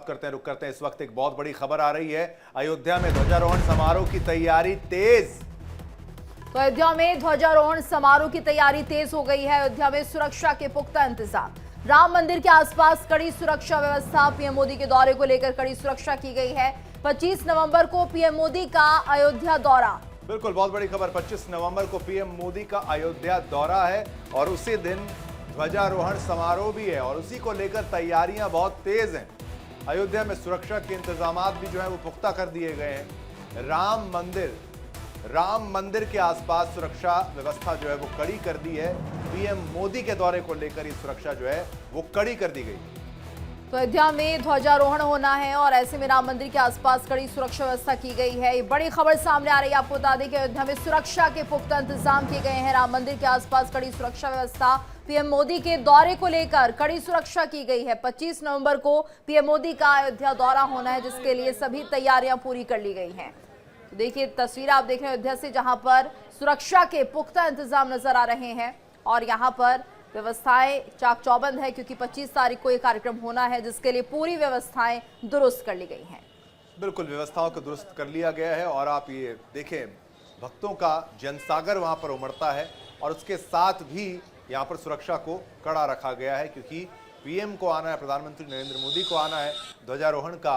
करते हैं, रुक करते हैं। इस वक्त एक बहुत बड़ी खबर आ रही है, अयोध्या में ध्वजारोहण समारोह की तैयारी तेज। तो अयोध्या में ध्वजारोहण समारोह की तैयारी तेज हो गई है। अयोध्या में सुरक्षा के पुख्ता इंतजाम, राम मंदिर के आसपास कड़ी सुरक्षा व्यवस्था। पीएम मोदी के दौरे को लेकर कड़ी सुरक्षा की गई है। 25 नवंबर को पीएम मोदी का अयोध्या दौरा। बिल्कुल, बहुत बड़ी खबर। 25 नवंबर को पीएम मोदी का अयोध्या दौरा है और उसी दिन ध्वजारोहण समारोह भी है और उसी को लेकर तैयारियां बहुत तेज हैं। अयोध्या में सुरक्षा के इंतजामात भी जो है वो पुख्ता कर दिए गए हैं। राम मंदिर के आसपास सुरक्षा व्यवस्था जो है वो कड़ी कर दी है। पीएम मोदी के दौरे को लेकर ये सुरक्षा जो है वो कड़ी कर दी गई। तो अयोध्या में ध्वजारोहण होना है और ऐसे में राम मंदिर के आसपास कड़ी सुरक्षा व्यवस्था की गई है। ये बड़ी खबर सामने आ रही है। आपको बता दें कि अयोध्या में सुरक्षा के पुख्ता इंतजाम किए गए हैं। राम मंदिर के आसपास कड़ी सुरक्षा व्यवस्था। पीएम मोदी के दौरे को लेकर कड़ी सुरक्षा की गई है। 25 नवंबर को पीएम मोदी का अयोध्या दौरा होना है, जिसके लिए सभी तैयारियां पूरी कर ली गई हैं। तो देखिए तस्वीर आप देख रहे हैं अयोध्या से, जहां पर सुरक्षा के पुख्ता इंतजाम नजर आ रहे हैं और यहां पर व्यवस्थाएं चाक चौबंद है, क्योंकि 25 तारीख को यह कार्यक्रम होना है, जिसके लिए पूरी व्यवस्थाएं दुरुस्त कर ली गई हैं। बिल्कुल, व्यवस्थाओं को दुरुस्त कर लिया गया है और आप ये देखें, भक्तों का जनसागर वहां पर उमड़ता है और उसके साथ भी यहाँ पर सुरक्षा को कड़ा रखा गया है, क्योंकि पीएम को आना है, प्रधानमंत्री नरेंद्र मोदी को आना है। ध्वजारोहण का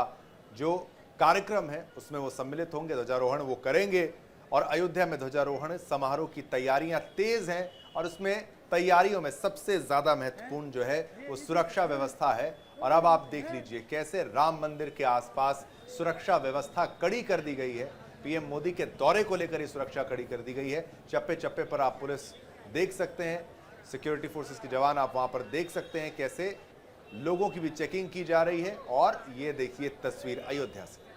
जो कार्यक्रम है उसमें वो सम्मिलित होंगे, ध्वजारोहण वो करेंगे और अयोध्या में ध्वजारोहण समारोह की तैयारियां तेज हैं और उसमें तैयारियों में सबसे ज्यादा महत्वपूर्ण जो है वो सुरक्षा व्यवस्था है। और अब आप देख लीजिए कैसे राम मंदिर के आसपास सुरक्षा व्यवस्था कड़ी कर दी गई है। पीएम मोदी के दौरे को लेकर ये सुरक्षा कड़ी कर दी गई है। चप्पे चप्पे पर आप पुलिस देख सकते हैं, सिक्योरिटी फोर्सेस के जवान आप वहां पर देख सकते हैं कैसे लोगों की भी चेकिंग की जा रही है। और ये देखिए तस्वीर अयोध्या से।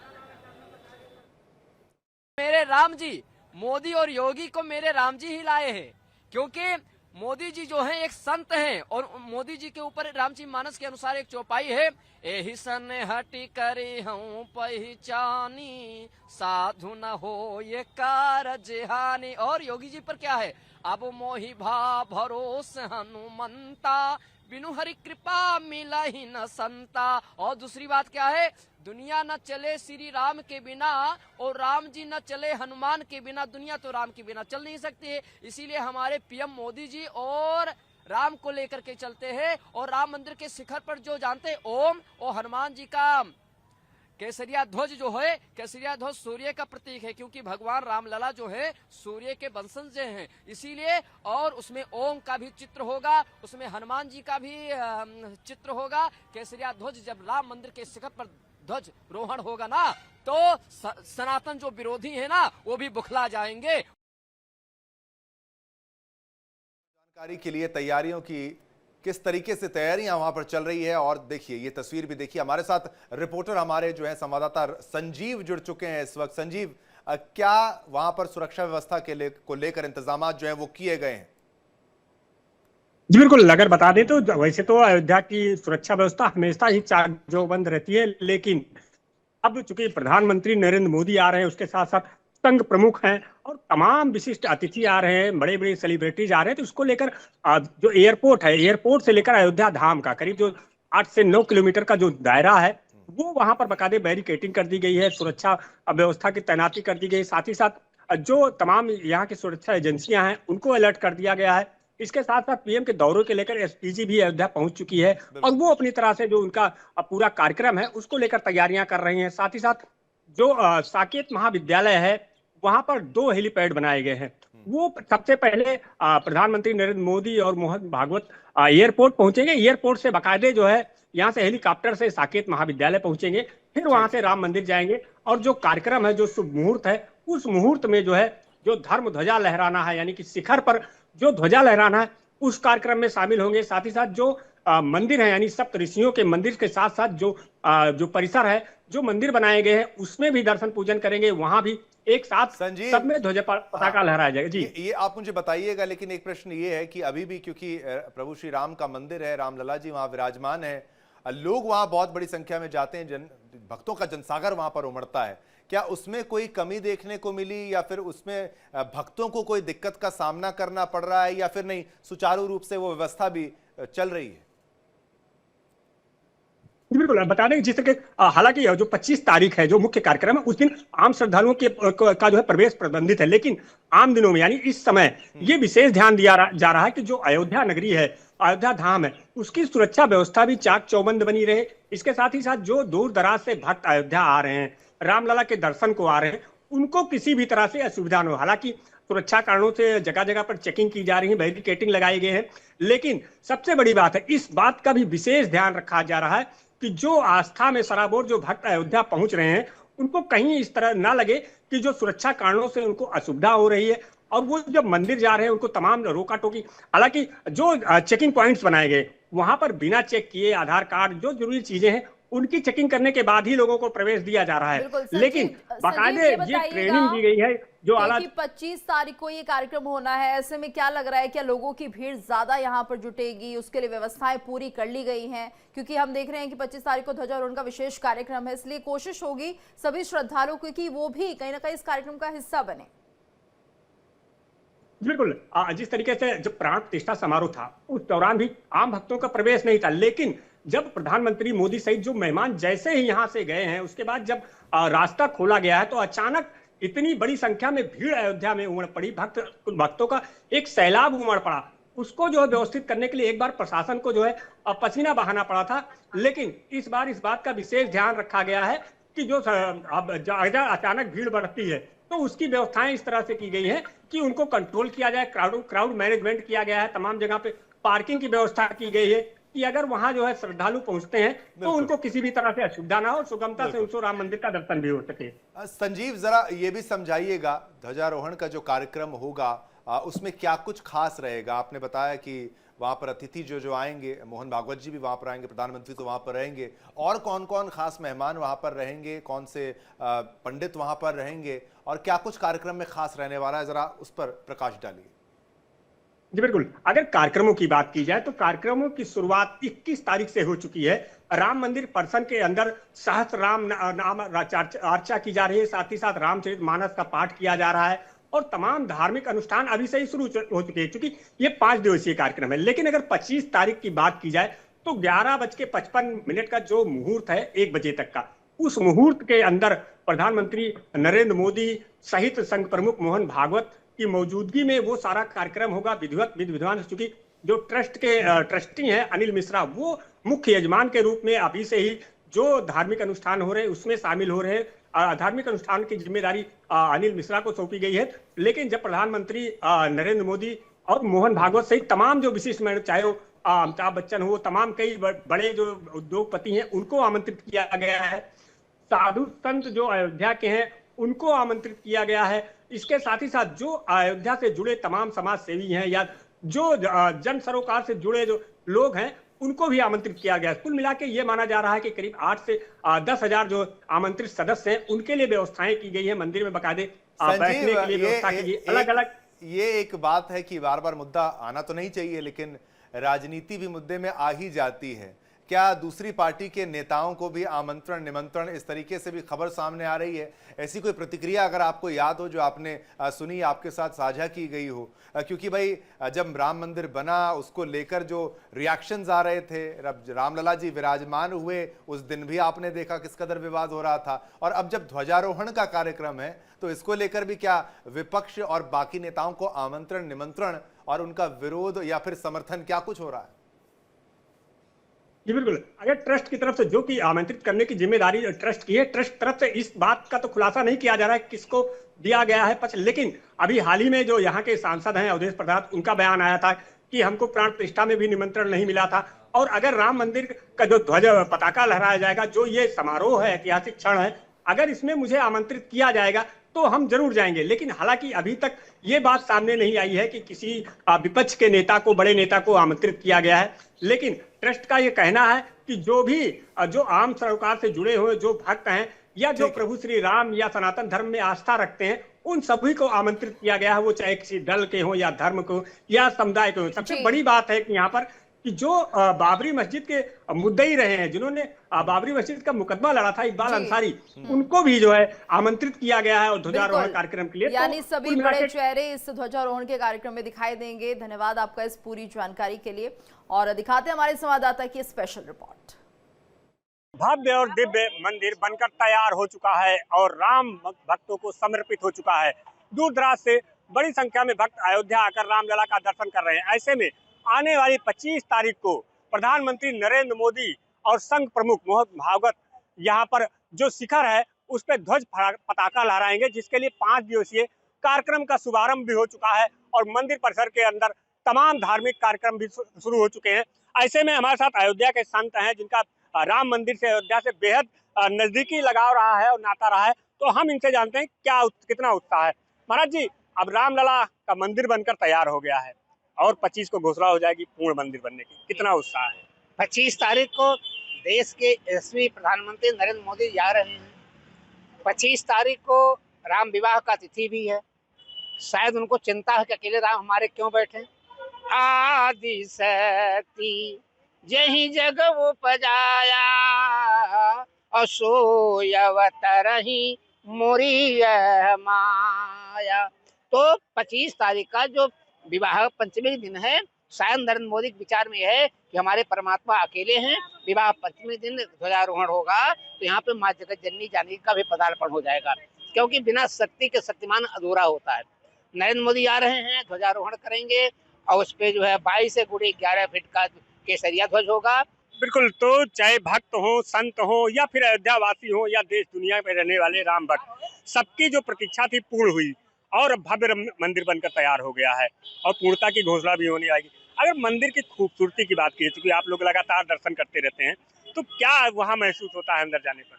मेरे राम जी, मोदी और योगी को मेरे राम जी ही लाए हैं, क्योंकि मोदी जी जो है एक संत हैं और मोदी जी के ऊपर रामजी मानस के अनुसार एक चौपाई है, एही सन हटी करी हूँ पहचानी, साधु न हो ये कारज हानि। और योगी जी पर क्या है, अब मोहि भा भरोस हनुमंता, बिनु हरि कृपा मिला ही न संता। और दूसरी बात क्या है, दुनिया न चले श्री राम के बिना और राम जी न चले हनुमान के बिना। दुनिया तो राम के बिना चल नहीं सकती है, इसीलिए हमारे पीएम मोदी जी और राम को लेकर के चलते हैं। और राम मंदिर के शिखर पर जो जानते हैं ओम और हनुमान जी का केसरिया ध्वज जो है, केसरिया ध्वज सूर्य का प्रतीक है, क्योंकि भगवान रामलला जो है सूर्य के वंशज हैं, इसीलिए। और उसमें ओम का भी चित्र होगा, उसमें हनुमान जी का भी चित्र होगा। केसरिया ध्वज जब राम मंदिर के शिखर पर ध्वज रोहण होगा ना, तो सनातन जो विरोधी है ना वो भी बुखला जाएंगे। जानकारी के लिए तैयारियों की किस तरीके से तैयारियां वहां पर चल रही है, और देखिए ये तस्वीर भी देखिए। हमारे साथ रिपोर्टर हमारे जो है संवाददाता संजीव जुड़ चुके हैं इस वक्त। संजीव, क्या वहां पर सुरक्षा व्यवस्था को लेकर इंतजाम जो है वो किए गए हैं? जी बिल्कुल, अगर बता दें तो वैसे तो अयोध्या की सुरक्षा व्यवस्था हमेशा ही चाक चौबंद रहती है, लेकिन अब चूंकि प्रधानमंत्री नरेंद्र मोदी आ रहे हैं, उसके साथ साथ संघ प्रमुख हैं और तमाम विशिष्ट अतिथि आ रहे हैं, बड़े बड़े सेलिब्रिटीज आ रहे हैं, तो उसको लेकर जो एयरपोर्ट है, एयरपोर्ट से लेकर अयोध्या धाम का करीब जो 8 से 9 किलोमीटर का जो दायरा है, वो वहां पर बकायदे बैरिकेटिंग कर दी गई है, सुरक्षा व्यवस्था की तैनाती कर दी गई। साथ ही साथ जो तमाम यहाँ की सुरक्षा एजेंसियां हैं उनको अलर्ट कर दिया गया है। इसके साथ साथ पीएम के दौरे के लेकर एसपीजी भी अयोध्या पहुंच चुकी है और वो अपनी तरह से जो उनका पूरा कार्यक्रम है उसको लेकर तैयारियां कर रही हैं। साथ ही साथ जो साकेत महाविद्यालय है वहां पर 2 हेलीपैड बनाए गए हैं। वो सबसे पहले प्रधानमंत्री नरेंद्र मोदी और मोहन भागवत एयरपोर्ट पहुंचेंगे। एयरपोर्ट से बाकायदे जो है यहाँ से हेलीकॉप्टर से साकेत महाविद्यालय पहुंचेंगे, फिर वहां से राम मंदिर जाएंगे और जो कार्यक्रम है, जो शुभ मुहूर्त है, उस मुहूर्त में जो है जो धर्म ध्वजा लहराना है, यानी कि शिखर पर जो ध्वजा लहराना है, उस कार्यक्रम में शामिल होंगे। साथ ही साथ जो मंदिर है, यानी सप्त ऋषियों के मंदिर के साथ साथ जो परिसर है, जो मंदिर बनाए गए हैं, उसमें भी दर्शन पूजन करेंगे। वहां भी एक साथ सब में ध्वजा पताका लहराया जाएगा। जी ये आप मुझे बताइएगा, लेकिन एक प्रश्न ये है कि अभी भी क्योंकि प्रभु श्री राम का मंदिर है, रामलला जी वहां विराजमान है, लोग वहां बहुत बड़ी संख्या में जाते हैं, भक्तों का जनसागर वहां पर उमड़ता है, क्या उसमें कोई कमी देखने को मिली या फिर उसमें भक्तों को कोई दिक्कत का सामना करना पड़ रहा है या फिर नहीं, सुचारू रूप से वो व्यवस्था भी चल रही है? जी बिल्कुल, बता दें जिस तरह के हालांकि जो 25 तारीख है जो मुख्य कार्यक्रम है उस दिन आम श्रद्धालुओं के का जो है प्रवेश प्रतिबंधित है, लेकिन आम दिनों में यानी इस समय ये विशेष ध्यान दिया जा रहा है कि जो अयोध्या नगरी है, अयोध्या धाम है, उसकी सुरक्षा व्यवस्था भी चाक चौबंद बनी रहे। इसके साथ ही साथ जो दूर दराज से भक्त अयोध्या आ रहे हैं, रामलला के दर्शन को आ रहे हैं, उनको किसी भी तरह से असुविधा न हो। हालांकि सुरक्षा कारणों से जगह जगह पर चेकिंग की जा रही है, बैरिकेटिंग लगाए गए हैं, लेकिन सबसे बड़ी बात है इस बात का भी विशेष ध्यान रखा जा रहा है कि जो आस्था में सराबोर जो भक्त अयोध्या पहुंच रहे हैं उनको कहीं इस तरह ना लगे कि जो सुरक्षा कारणों से उनको असुविधा हो रही है, और वो जब मंदिर जा रहे हैं उनको तमाम रोका टोकी। हालांकि जो चेकिंग पॉइंट्स बनाए गए वहां पर बिना चेक किए आधार कार्ड जो जरूरी चीजें हैं उनकी चेकिंग करने के बाद ही लोगों को प्रवेश दिया जा रहा है। लेकिन बाकायदे ये ट्रेनिंग दी गई है जो आला 25 तारीख को ये कार्यक्रम होना है, ऐसे में क्या लग रहा है, क्या लोगों की भीड़ ज्यादा यहाँ पर जुटेगी? उसके लिए व्यवस्थाएं पूरी कर ली गई हैं, क्योंकि हम देख रहे हैं कि 25 तारीख को ध्वजारोहण का विशेष कार्यक्रम है, इसलिए कोशिश होगी सभी श्रद्धालुओं की कि वो भी कहीं ना कहीं इस कार्यक्रम का हिस्सा बने। बिल्कुल, जिस तरीके से जब प्राण प्रतिष्ठा समारोह था उस दौरान भी आम भक्तों का प्रवेश नहीं था, लेकिन जब प्रधानमंत्री मोदी सहित जो मेहमान जैसे ही यहां से गए हैं उसके बाद जब रास्ता खोला गया है तो अचानक इतनी बड़ी संख्या में भीड़ अयोध्या में उमड़ पड़ी, भक्तों का एक सैलाब उमड़ पड़ा। उसको जो है व्यवस्थित करने के लिए एक बार प्रशासन को जो है पसीना बहाना पड़ा था, लेकिन इस बार इस बात का विशेष ध्यान रखा गया है कि जो अचानक भीड़ बढ़ती है तो उसकी व्यवस्थाएं इस तरह से की गई है कि उनको कंट्रोल किया जाए, क्राउड मैनेजमेंट किया गया है, तमाम जगह पे पार्किंग की व्यवस्था की गई है कि अगर वहां जो है श्रद्धालु पहुंचते हैं तो उनको किसी भी तरह से असुविधा ना हो, सुगमता से उनको राम मंदिर का दर्शन भी हो सके। संजीव, जरा ये भी समझाइएगा ध्वजारोहण का जो कार्यक्रम होगा उसमें क्या कुछ खास रहेगा? आपने बताया कि वहां पर अतिथि जो आएंगे, मोहन भागवत जी भी वहां पर आएंगे, प्रधानमंत्री तो वहां पर रहेंगे, और कौन कौन खास मेहमान वहां पर रहेंगे, कौन से पंडित वहां पर रहेंगे, और क्या कुछ कार्यक्रम में खास रहने वाला है, जरा उस पर प्रकाश डालिए। जी बिल्कुल, अगर कार्यक्रमों की बात की जाए तो कार्यक्रमों की शुरुआत 21 तारीख से हो चुकी है। राम मंदिर परिसर के अंदर सहस्त्र राम नाम अर्चा की जा रही है, साथ ही साथ रामचरितमानस का पाठ किया जा रहा है और तमाम धार्मिक अनुष्ठान अभी से ही शुरू हो चुके हैं, क्योंकि ये 5 दिवसीय कार्यक्रम है। लेकिन अगर 25 तारीख की बात की जाए तो 11:55 का जो मुहूर्त है 1 बजे तक का, उस मुहूर्त के अंदर प्रधानमंत्री नरेंद्र मोदी सहित संघ प्रमुख मोहन भागवत की मौजूदगी में वो सारा कार्यक्रम होगा। विद्वान चूंकि जो ट्रस्ट के ट्रस्टी हैं अनिल मिश्रा, वो मुख्य यजमान के रूप में अभी से ही जो धार्मिक अनुष्ठान हो रहे हैं उसमें शामिल हो रहे हैं। धार्मिक अनुष्ठान की जिम्मेदारी अनिल मिश्रा को सौंपी गई है। लेकिन जब प्रधानमंत्री नरेंद्र मोदी और मोहन भागवत सहित तमाम जो विशिष्ट मैन, चाहे वो अमिताभ बच्चन हो, तमाम कई बड़े जो उद्योगपति हैं उनको आमंत्रित किया गया है। साधु संत जो अयोध्या के हैं उनको आमंत्रित किया गया है। इसके साथ ही साथ जो अयोध्या से जुड़े तमाम समाज सेवी हैं या जो जन सरोकार से जुड़े जो लोग हैं उनको भी आमंत्रित किया गया है। कुल मिला के ये माना जा रहा है कि करीब 8 से 10,000 जो आमंत्रित सदस्य हैं उनके लिए व्यवस्थाएं की गई है। मंदिर में बाकायदे बैठने के लिए व्यवस्था की गई अलग अलग। ये एक बात है कि बार बार मुद्दा आना तो नहीं चाहिए, लेकिन राजनीति भी मुद्दे में आ ही जाती है। क्या दूसरी पार्टी के नेताओं को भी आमंत्रण निमंत्रण इस तरीके से भी खबर सामने आ रही है? ऐसी कोई प्रतिक्रिया अगर आपको याद हो जो आपने सुनी, आपके साथ साझा की गई हो? क्योंकि भाई जब राम मंदिर बना उसको लेकर जो रिएक्शंस आ रहे थे, रामलला जी विराजमान हुए उस दिन भी आपने देखा किस कदर विवाद हो रहा था, और अब जब ध्वजारोहण का कार्यक्रम है तो इसको लेकर भी क्या विपक्ष और बाकी नेताओं को आमंत्रण निमंत्रण और उनका विरोध या फिर समर्थन क्या कुछ हो रहा है? जी बिल्कुल, अगर ट्रस्ट की तरफ से जो कि आमंत्रित करने की जिम्मेदारी ट्रस्ट की है, ट्रस्ट तरफ से इस बात का तो खुलासा नहीं किया जा रहा है किसको दिया गया है पक्ष। लेकिन अभी हाल ही में जो यहाँ के सांसद हैं अवधेश प्रसाद, उनका बयान आया था कि हमको प्राण प्रतिष्ठा में भी निमंत्रण नहीं मिला था, और अगर राम मंदिर का जो ध्वज पताका लहराया जाएगा, जो ये समारोह है, ऐतिहासिक क्षण है, अगर इसमें मुझे आमंत्रित किया जाएगा तो हम जरूर जाएंगे। लेकिन हालांकि अभी तक ये बात सामने नहीं आई है कि किसी विपक्ष के नेता को, बड़े नेता को आमंत्रित किया गया है। लेकिन ट्रस्ट का ये कहना है कि जो आम सरोकार से जुड़े हुए जो भक्त हैं या जो प्रभु श्री राम या सनातन धर्म में आस्था रखते हैं, उन सभी को आमंत्रित किया गया है, वो चाहे किसी दल के हो या धर्म को या समुदाय को। सबसे बड़ी बात है कि यहाँ पर कि जो बाबरी मस्जिद के मुद्दई रहे हैं, जिन्होंने बाबरी मस्जिद का मुकदमा लड़ा था, इकबाल अंसारी, उनको भी जो है आमंत्रित किया गया है और ध्वजारोहण कार्यक्रम के लिए। यानी सभी बड़े चेहरे इस ध्वजारोहण के कार्यक्रम में दिखाई देंगे। धन्यवाद आपका इस पूरी जानकारी के लिए, और दिखाते हैं हमारे संवाददाता की स्पेशल रिपोर्ट। भव्य और दिव्य मंदिर बनकर तैयार हो चुका है और राम भक्तों को समर्पित हो चुका है। दूर दराज से बड़ी संख्या में भक्त अयोध्या आकर रामलला का दर्शन कर रहे हैं। ऐसे में आने वाली 25 तारीख को प्रधानमंत्री नरेंद्र मोदी और संघ प्रमुख मोहन भागवत यहाँ पर जो शिखर है उस पर ध्वज पताका लहराएंगे, जिसके लिए 5 दिवसीय कार्यक्रम का शुभारंभ भी हो चुका है और मंदिर परिसर के अंदर तमाम धार्मिक कार्यक्रम भी शुरू हो चुके हैं। ऐसे में हमारे साथ अयोध्या के संत हैं जिनका राम मंदिर से अयोध्या से बेहद नजदीकी लगाव रहा है और नाता रहा है, तो हम इनसे जानते हैं कितना उत्साह है। महाराज जी, अब रामलला का मंदिर बनकर तैयार हो गया है और 25 को घोषणा हो जाएगी पूर्ण मंदिर बनने की, कितना उत्साह है? 25 तारीख को देश के यशस्वी प्रधानमंत्री नरेंद्र मोदी जा रहे हैं। 25 तारीख को राम विवाह का तिथि भी है। शायद उनको चिंता है कि अकेले राम हमारे क्यों बैठे। आदि शक्ति जही जग उपजाया, असोय अवतरहि मोरी माया। तो 25 तारीख का जो विवाह पंचमी दिन है, शायद नरेंद्र मोदी के विचार में है कि हमारे परमात्मा अकेले हैं। विवाह पंचमी दिन ध्वजारोहण होगा तो यहाँ पे माँ जगत जननी जानकी का भी पदार्पण हो जाएगा, क्योंकि बिना शक्ति के शक्तिमान अधूरा होता है। नरेंद्र मोदी आ रहे हैं, ध्वजारोहण करेंगे और उस पे जो है 22 से गुड़ी 11 फीट का केसरिया ध्वज होगा। बिल्कुल, तो चाहे भक्त हो, संत हो या फिर अयोध्या वासी हो या देश दुनिया में रहने वाले राम भक्त, सबकी जो प्रतीक्षा थी पूर्ण हुई और भव्य मंदिर बनकर तैयार हो गया है और पूर्णता की घोषणा भी होने आएगी। अगर मंदिर की खूबसूरती की बात की, क्योंकि आप लोग लगातार दर्शन करते रहते हैं, तो क्या वहाँ महसूस होता है अंदर जाने पर?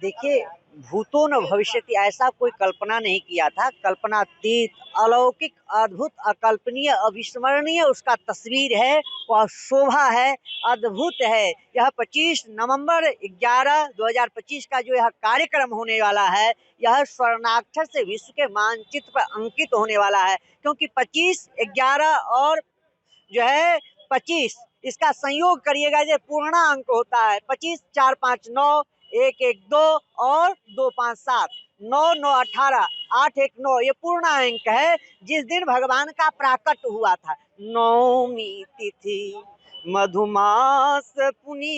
देखिए, भूतो न भविष्यति, ऐसा कोई कल्पना नहीं किया था। कल्पनातीत, अलौकिक, अद्भुत, अकल्पनीय, अविस्मरणीय उसका तस्वीर है, वह शोभा है, अद्भुत है। यह 25 नवंबर 2025 का जो यह कार्यक्रम होने वाला है, यह स्वर्णाक्षर से विश्व के मानचित्र पर अंकित होने वाला है, क्योंकि 25, 11 और जो है 25 इसका संयोग करिएगा, ये पूर्णा अंक होता है। 25, 4, 5, 9, 1, 1, 2 और 2, 5, 7, 9, 9, 18, 8, 1, 9, ये पूर्ण अंक है। जिस दिन भगवान का प्राकट हुआ था, नौमी तिथि मधुमास पुनीता,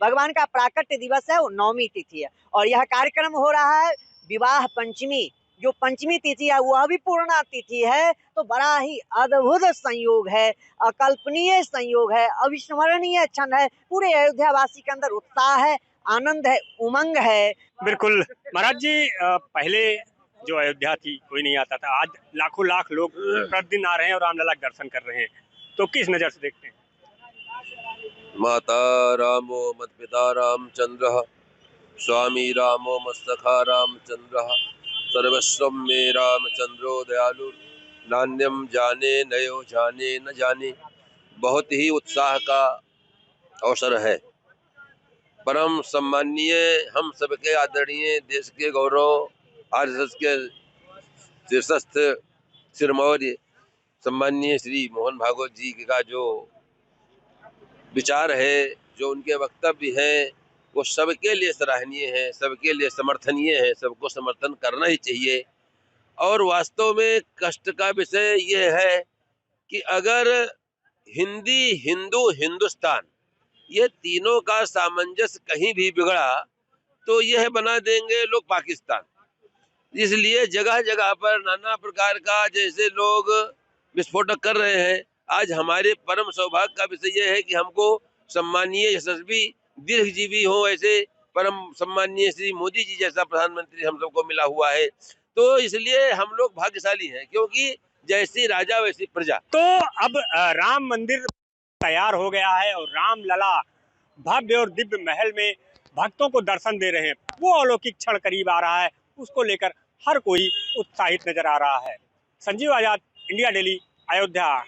भगवान का प्राकट्य दिवस है, वो 9वीं तिथि है। और यह कार्यक्रम हो रहा है विवाह पंचमी, जो पंचमी तिथि है वह भी पूर्णा तिथि है। तो बड़ा ही अद्भुत संयोग है, अकल्पनीय संयोग है, अविस्मरणीय क्षण है। पूरे अयोध्या वासी के अंदर उत्साह है, आनंद है, उमंग है। बिल्कुल महाराज जी, पहले जो अयोध्या थी कोई नहीं आता था, आज लाखों लाख लोग प्रतिदिन आ रहे हैं और रामलला का दर्शन कर रहे हैं, तो किस नजर से देखते हैं? माता रामो मत्पिता रामचंद्र, स्वामी रामो मत्सखा रामचंद्र, सर्वस्व में रामचंद्रो दयालु, नान्यम जाने नयो जाने न जाने। बहुत ही उत्साह का अवसर है। परम सम्माननीय, हम सबके आदरणीय, देश के गौरव, आरएसएस के शीर्षस्थ सिरमौर सम्माननीय श्री मोहन भागवत जी का जो विचार है, जो उनके वक्तव्य हैं, वो सबके लिए सराहनीय है, सबके लिए समर्थनीय है, सबको समर्थन करना ही चाहिए। और वास्तव में कष्ट का विषय ये है कि अगर हिंदी, हिंदू, हिंदुस्तान, ये तीनों का सामंजस्य कहीं भी बिगड़ा तो यह बना देंगे लोग पाकिस्तान। इसलिए जगह जगह पर नाना प्रकार का जैसे लोग विस्फोटक कर रहे हैं। आज हमारे परम सौभाग्य का विषय यह है कि हमको सम्मानीय, यशस्वी, दीर्घजीवी हो ऐसे परम सम्मानीय श्री मोदी जी जैसा प्रधानमंत्री हम सबको मिला हुआ है। तो इसलिए हम लोग भाग्यशाली हैं, क्योंकि जैसी राजा वैसी प्रजा। तो अब राम मंदिर तैयार हो गया है और रामलला भव्य और दिव्य महल में भक्तों को दर्शन दे रहे हैं। वो अलौकिक क्षण करीब आ रहा है, उसको लेकर हर कोई उत्साहित नजर आ रहा है। संजीव आजाद, इंडिया डेली, अयोध्या।